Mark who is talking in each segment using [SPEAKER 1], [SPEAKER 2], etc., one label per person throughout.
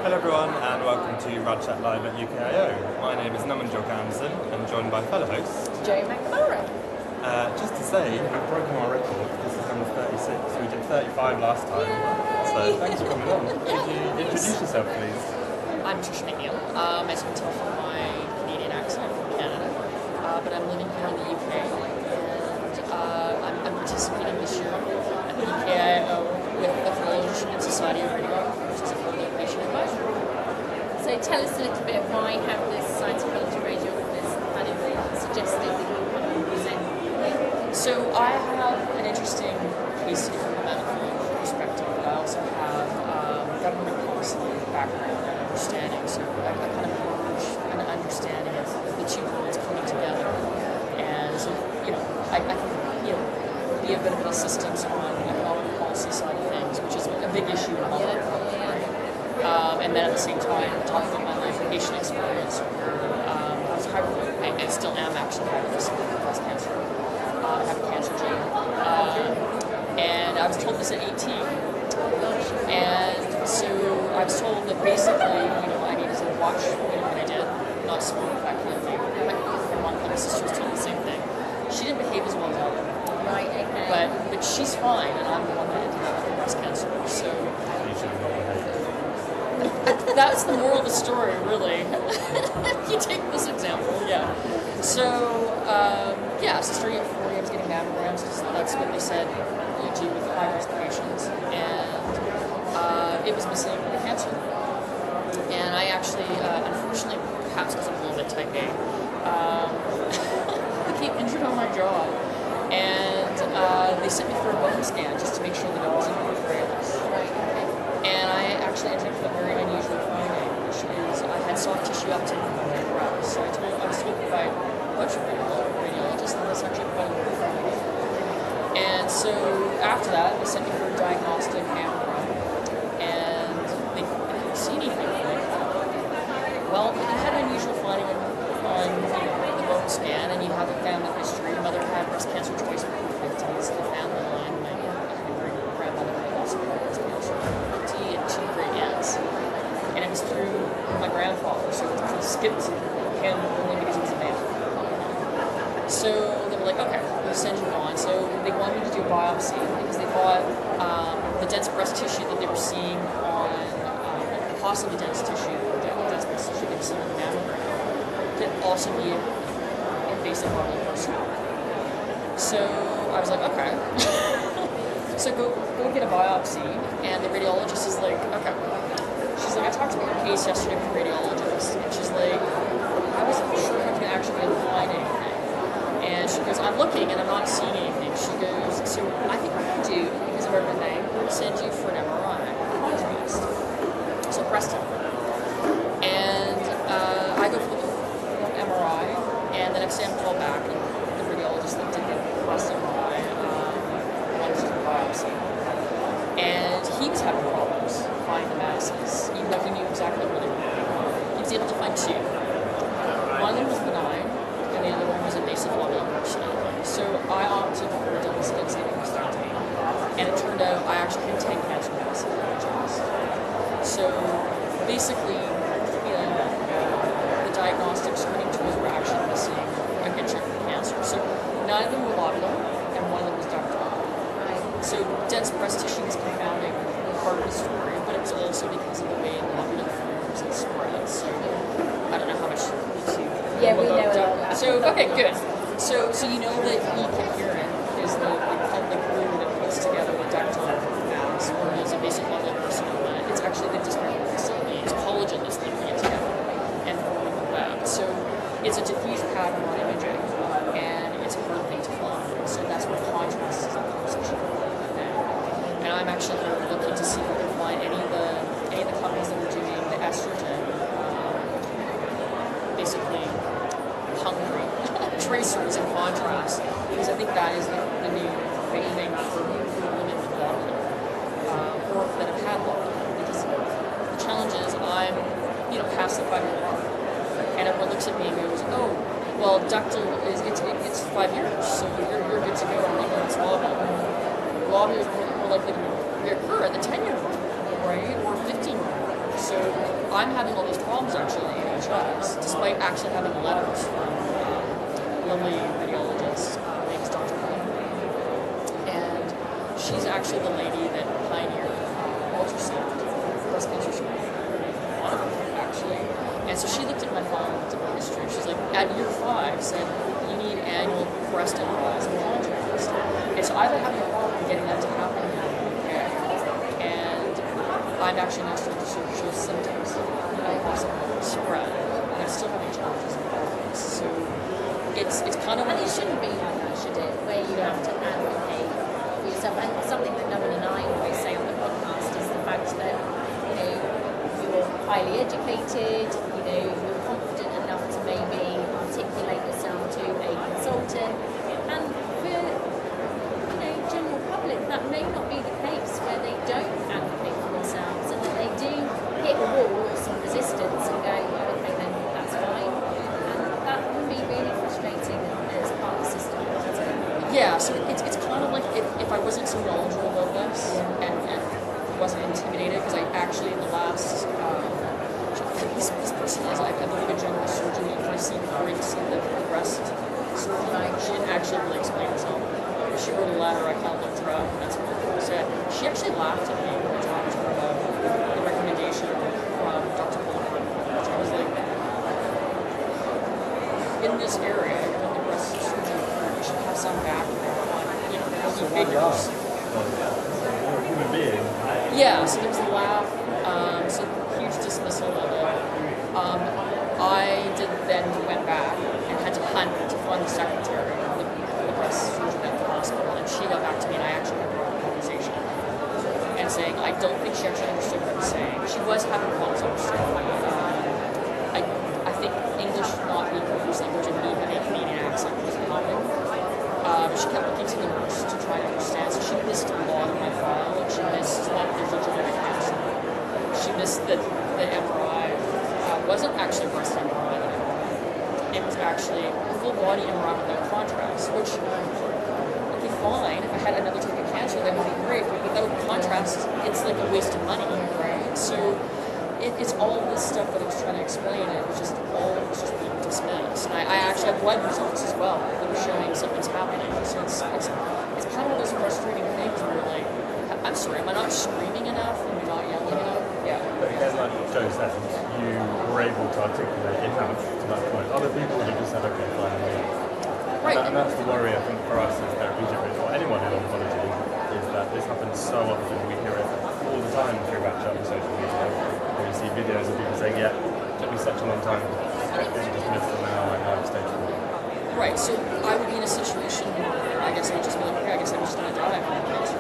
[SPEAKER 1] Hello everyone and welcome to Rad Chat live at UKIO. My name is Namanjot Anderson and joined by fellow host
[SPEAKER 2] Joe McNeill.
[SPEAKER 1] Just to say, we've broken our record. This is number 36. We did 35 last time.
[SPEAKER 2] Yay!
[SPEAKER 1] So thanks for coming on. Could you introduce yourself please?
[SPEAKER 2] I'm Trisha MacNeill, as you can tell from my Canadian accent from Canada, but I'm living here in the UK and I'm participating this year at the UKIO with the Philology and Society of Radiographers as a co-location advisor.
[SPEAKER 3] So tell us a little bit why you have this Society of Radiographers kind of suggested that you come and present.
[SPEAKER 2] So I have an interesting case study from a medical perspective, but I also have government policy background and understanding. So I kind of merge an understanding of the two worlds coming together, and so I can be a bit of an assistance on the economic policy side of things, which is a big issue in health. And then at the same time, talking about my patient experience, where I was I still am actually high risk for breast cancer. I have a cancer gene, and I was told this at 18. And so I was told that basically, I needed to watch what I did, not smoke, that kind of thing. My sister was told the same thing. She didn't behave as well as I did.
[SPEAKER 3] Right, okay.
[SPEAKER 2] But she's fine, and I'm the one that ended up with breast cancer. So
[SPEAKER 1] You should not behave.
[SPEAKER 2] that's the moral of the story, really. You take this example, yeah. So, so starting at 40, I was getting mammograms, because that's what they said you do with high-risk patients, and it was missing the cancer. And I actually, unfortunately, perhaps because I'm a little bit type A, became injured on my jaw, and they sent me for a bone scan just to make sure that I wasn't perforated. And I actually ended up with a very unusual finding, which is I had soft tissue uptake in my breast. So I was told by a bunch of radiologists that that's actually quite a good finding. And so after that, they sent me for a diagnostic mammogram, and they didn't see anything. Well, you had an unusual finding on the bone scan, and you have a family history. Your mother had breast cancer twice before the 50s. The family line, my grandmother had also had breast cancer. And two great aunts, and it was through my grandfather, so it skipped him only because he was a man. So they were like, okay, we'll send you on. So they wanted me to do a biopsy because they thought the dense breast tissue that they were seeing on possibly dense breast tissue they were seeing on the mammogram could also be invasive level carcinoma. So I was like, okay. So go get a biopsy, and the radiologist is like, okay. She's like, I talked about your case yesterday with the radiologist, and she's like, I wasn't sure if I could actually be able to find anything. And she goes, I'm looking and I'm not seeing anything. She goes, so I think what we'll do, because of everything, we'll send you for an MRI, contrast. So breast MRI. And I go for the MRI, and the next day I'm called back, and the radiologist that did the breast MRI biopsy. And he was having problems finding the masses, even though he knew exactly where they were. He was able to find two. One of them was benign, and the other one was invasive lobular carcinoma. So I opted for a double skin hysterectomy, and it turned out I actually had 10 cancer masses in my chest. So basically, the diagnostic screening tools were actually missing a good chunk of cancer. So none of them were lobular, and one of them was ductal. So dense breast tissue is confounding part of the story, but it's also because of the way the lobular forms and spreads. So I don't know how much you
[SPEAKER 3] Yeah, we know about.
[SPEAKER 2] So okay, good. So you know that E-coherent is the glue that puts together the ductal mass, whereas a basic lobular carcinoma, it's actually the disparate facility. It's collagen that's linking it together and forming the web. So it's a diffuse pattern on imaging, and it's a hard thing to find. So that's where contrast is in position. And I'm actually looking to see if we can find any of the companies that are doing the estrogen, basically hungry tracers in contrast, because I think that is the new big thing for women with lobular, or that have had lobular. Because the challenge is I'm, past the 5-year mark, and everyone looks at me and goes, oh, well, ductal is it's 5 years, so you're good to go. It's lobular. Lobular is more likely to reoccur at the 10-year mark, right, or 15-year mark. So I'm having all these problems actually in the NHS, despite actually having letters from lovely radiologist named Dr. Paul. And she's actually the lady that pioneered ultrasound, breast cancer screening. One of them, actually. And so she looked at my file and looked at my history. She's like, at year 5, said, you need annual breast MRIs and contrast. And so I've been having a problem getting that to happen in the UK. And I'm actually now starting to show symptoms of spread. And I'm still having challenges with this. So it's kind of
[SPEAKER 3] And it shouldn't be like that, should it? Where you have to advocate for yourself. And something that Naman and I always say on the podcast is the fact that, you know, you're highly educated, you know, you're confident enough to maybe articulate yourself to a consultant. And for, you know, general public, that may not be the case where they don't advocate for themselves and that they do hit a wall or some resistance and go, okay, then that's fine. And that can be really frustrating as part of the system.
[SPEAKER 2] yeah, so it's kind of like if I wasn't so knowledgeable about this and wasn't intimidated, because I actually in the last this person is I believe a general surgeon. If I see before you see the breast surgeon, she didn't actually really explain herself. She wrote a letter, I kind of looked her up, and that's what she said. She actually laughed at me when I talked to her about the recommendation from Dr. Coleman, which I was like, in this area, you're doing the breast surgeon, you should have some background on, you know, healthy figures.
[SPEAKER 1] Human being.
[SPEAKER 2] Yeah, so there was a laugh, so huge dismissal of it. I then went back and had to hunt to find the secretary of the breast surgeon at the hospital, and she got back to me, and I actually had a conversation and saying I don't think she actually understood what I was saying. She was having problems understanding. I think English not being her first language and me having a Canadian accent was helping. She kept looking to the nurse to try to understand, so she missed a lot of my file, and she missed that there's a genetic cancer. She missed that the MRI wasn't actually breast MRI. It was actually a full body MRI without contrast, which would be fine. If I had another type of cancer, that would be great, but without contrast, it's like a waste of money, right? So it's all this stuff that I was trying to explain, and it was just being dismissed. And I actually have blood results as well that were showing something's happening. So it's kind of those frustrating things where you're like, I'm sorry, am I not screaming enough? Am I not yelling enough? Yeah.
[SPEAKER 1] But again, like Joe said, you were able to articulate enough to that point. Other people would have just said, okay, fine, leave.
[SPEAKER 2] Right.
[SPEAKER 1] And that's the worry, I think, for us as therapeutics, or anyone in oncology, is that this happens so often. We hear it all the time through Rad Chat on social media, where you see videos of people saying, yeah, it took me such a long time to just miss it now, I have stage 4.
[SPEAKER 2] Right, so I would be in a situation where I guess I would just be like, okay, I guess I'm just going to die from cancer.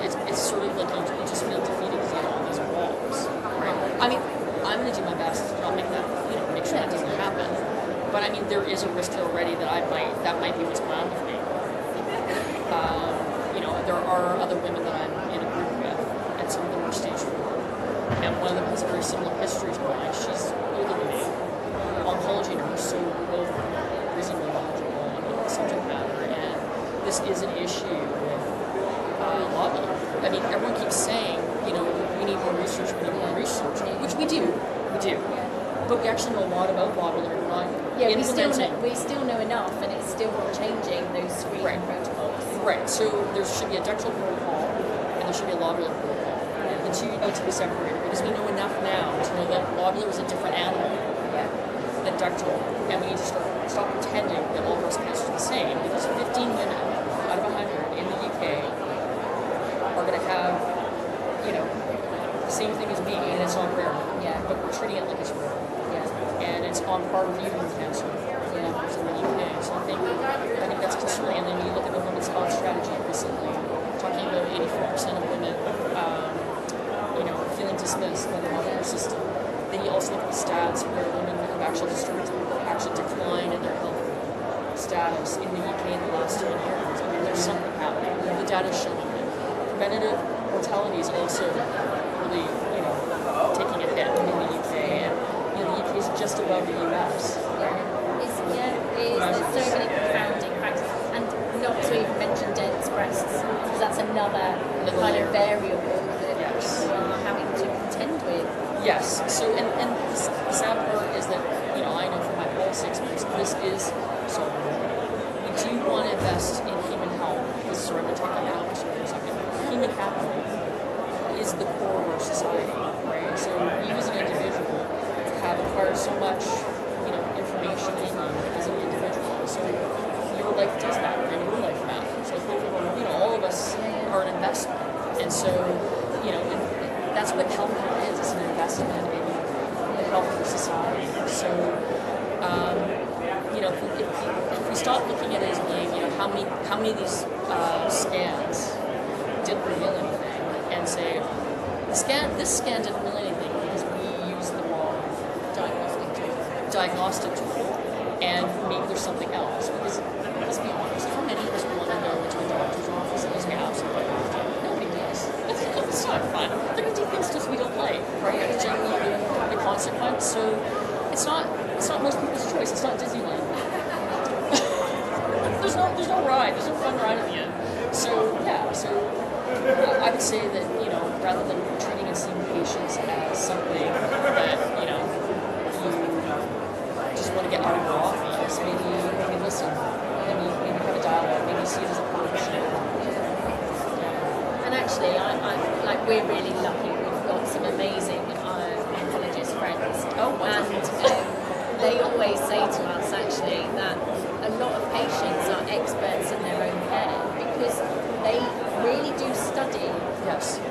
[SPEAKER 2] It's sort of like you just feel defeated because you have all these walls, right? I mean, I'm going to do my best to not make that, make sure that doesn't happen. But I mean, there is a risk already that that might be what's going on with me. There are other women that I'm in a group with, and some of them are stage 4. And one of them has a very similar history to mine. She's older than me, oncology nurse, so we're both reasonably knowledgeable on the subject matter. And this is an issue with lobbying. I mean, everyone keeps saying, we need more research, which we do. But we actually know a lot about lobbying. We're not implementing.
[SPEAKER 3] We still know enough, and it's still not changing those screening protocols.
[SPEAKER 2] Right, so there should be a ductal protocol, and there should be a lobular protocol. The two need to be separated, because we know enough now to know that lobular is a different animal than ductal, and we need to stop pretending that all breast cancer is the same, because 15 women out of 100 in the UK are going to have, the same thing as me, and it's not rare.
[SPEAKER 3] Yeah.
[SPEAKER 2] But we're treating it like it's rare.
[SPEAKER 3] Yeah.
[SPEAKER 2] And it's on par with uterine cancer. In the UK. So I think that's concerning. And then you look at the women's health strategy recently, talking about 84% of women, feeling dismissed by the healthcare system. Then you also look at the stats where women have actually started to decline in their health status in the UK in the last 10 years. I mean, there's something happening. The data's showing it. Preventative mortality is also really, taking a hit in the UK, and the UK is just above the US.
[SPEAKER 3] There's so many confounding factors, and not to even mention dense breasts, because that's another kind of variable that people are having to contend with.
[SPEAKER 2] Yes. So, and the sad part is that, you know, I know from my policy experience, this is so we do want to invest in human health. This is where I'm going to talk about capital for a second. Human capital is the core of our society, right? So you as an individual have acquired so much, you know, information in you as an individual. So your life does matter, and your life matters. So, you know, all of us are an investment. And so, you know, that's what healthcare is. It's an investment in the health of society. So, you know, if we stop looking at it as being, you know, how many of these scans didn't reveal anything, and say, this scan didn't reveal anything because we used the wrong diagnostic tool, and maybe there's something else. Because let's be honest, how many of us want to go into a doctor's office and just be absolutely nobody does. It's not fun. They're going to do things just we don't like, right? It's generally the consequence. So it's not most people's choice. It's not Disneyland. there's no ride. There's no fun ride at the end. So yeah. So I would say that, you know, rather than treating and seeing patients as something that, you know, you just want to get out of your office, maybe listen, maybe have a dialogue, maybe see it as a partnership.
[SPEAKER 3] And actually, we're really lucky. We've got some amazing oncologist friends.
[SPEAKER 2] Oh, wonderful.
[SPEAKER 3] And they always say to us, actually, that a lot of patients are experts in their own care because they really do study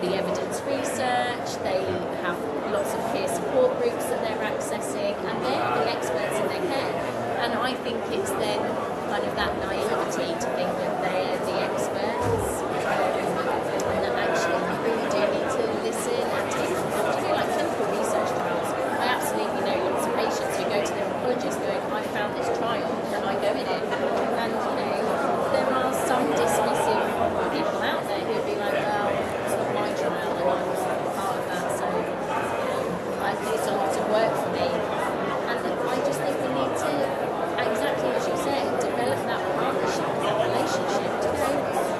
[SPEAKER 3] the evidence research. They have lots of peer support groups that they're accessing, and they're the experts in their care. And I think it's then kind of that naivety to think that they're the experts. And that actually we really do need to listen and take like clinical research trials. I absolutely know lots of patients who go to their oncologist going, I found this trial, and I go in it. And you know, there are some dismissive people out there who'd be like, well, it's not my trial, and I'm not part of that, so you know, I think it's a lot of work for me. And I just think we need to, exactly as you said, develop that partnership, that relationship to go,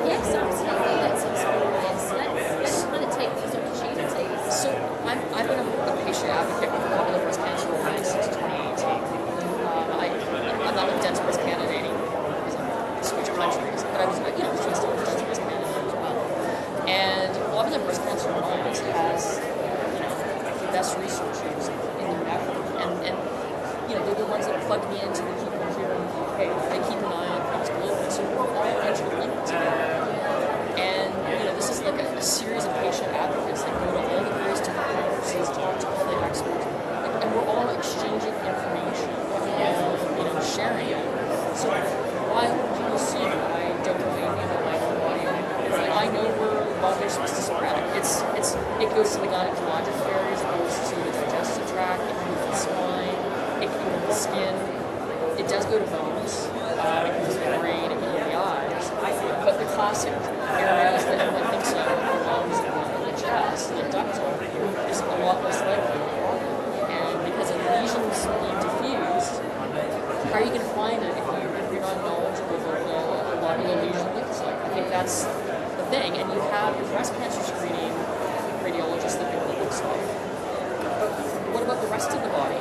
[SPEAKER 3] yes, absolutely, let's explore this, let's kind of take these opportunities.
[SPEAKER 2] So I've been a patient advocate with popular breast cancer alliance since 2018. I'm not a dense breast candidate anymore because I'm switched countries, but I was, you know, still a dense breast candidate as well. And popular breast cancer alliance has, you know, the best researchers in their network, and you know, they're the ones that plug me into the people here in the UK. They keep an eye on things globally, so we're all interlinked together. And you know, this is like a series of patient advocates that go to all the various different conferences, talk to all the experts, and we're all exchanging information, and you know, sharing it. So while people see that I don't know anything about my own body, I know where they're supposed to spread it. It goes to the gynecologic areas, it goes to the digestive tract, it goes to the spine, it can go to the skin. It does go to bones, it goes to the brain, it goes to the eyes. But the classic areas that everyone thinks of, the lungs, the chest, the ductal, is a lot less likely. And because of lesions being diffused, how are you going to find it if you're not knowledgeable about what a lobular lesion looks like? I think that's the thing. And you have your breast cancer screening radiologist that know what it looks like. But what about the rest of the body?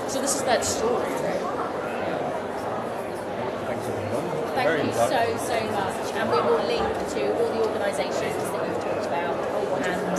[SPEAKER 2] So this is that story, right?
[SPEAKER 3] Thank you so much. And we will link to all the organisations that you've talked about and